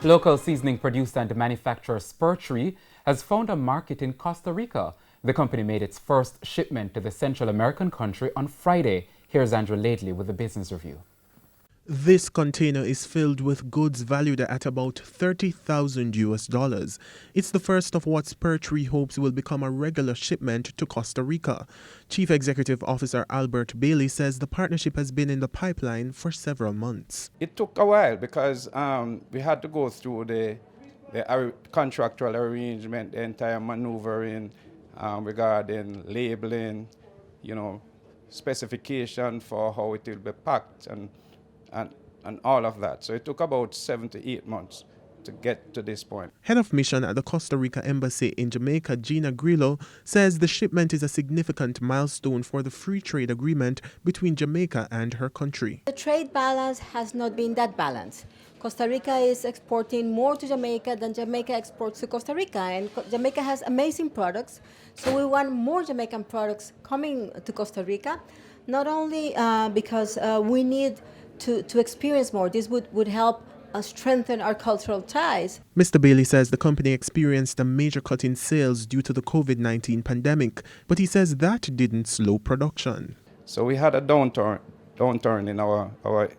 Local seasoning producer and manufacturer Spurtree has found a market in Costa Rica. The company made its first shipment to the Central American country on Friday. Here's Andrew Lately with the business review. This container is filled with goods valued at about $30,000. It's the first of what Spurtree hopes will become a regular shipment to Costa Rica. Chief Executive Officer Albert Bailey says the partnership has been in the pipeline for several months. It took a while because we had to go through the contractual arrangement, the entire maneuvering regarding labeling, specification for how it will be packed and all of that. So it took about 7 to 8 months to get to this point. Head of mission at the Costa Rica Embassy in Jamaica, Gina Grillo, says the shipment is a significant milestone for the free trade agreement between Jamaica and her country. The trade balance has not been that balanced. Costa Rica is exporting more to Jamaica than Jamaica exports to Costa Rica, and Jamaica has amazing products, so we want more Jamaican products coming to Costa Rica, not only because we need to experience more. This would help us strengthen our cultural ties. Mr. Bailey says the company experienced a major cut in sales due to the COVID-19 pandemic, but he says that didn't slow production. So we had a downturn in our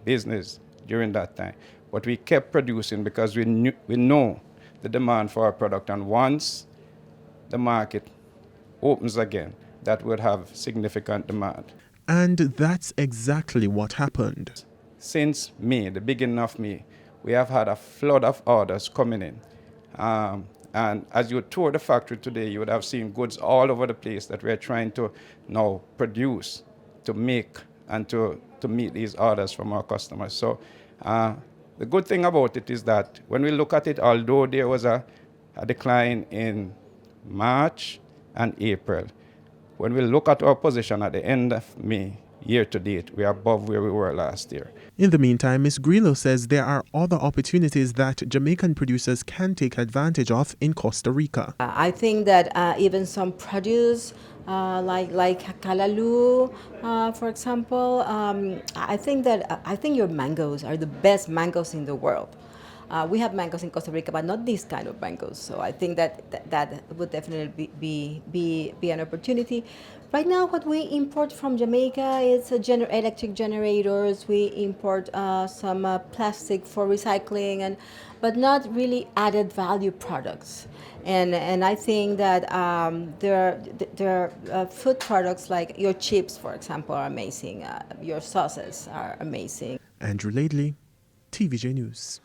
business during that time, but we kept producing because we know the demand for our product, and once the market opens again, that would have significant demand. And that's exactly what happened. Since May, the beginning of May, we have had a flood of orders coming in. And as you tour the factory today, you would have seen goods all over the place that we're trying to now produce, to make, and to meet these orders from our customers. So the good thing about it is that when we look at it, although there was a decline in March and April, when we look at our position at the end of May, year to date, we are above where we were last year. In the meantime, Ms. Grillo says there are other opportunities that Jamaican producers can take advantage of in Costa Rica. I think that even some produce like Kalaloo, for example, I think your mangoes are the best mangoes in the world. We have mangoes in Costa Rica, but not these kind of mangoes. So I think that would definitely be an opportunity. Right now, what we import from Jamaica is electric generators. We import some plastic for recycling, but not really added value products. And I think that there are food products like your chips, for example, are amazing. Your sauces are amazing. Andrew Lately, TVJ News.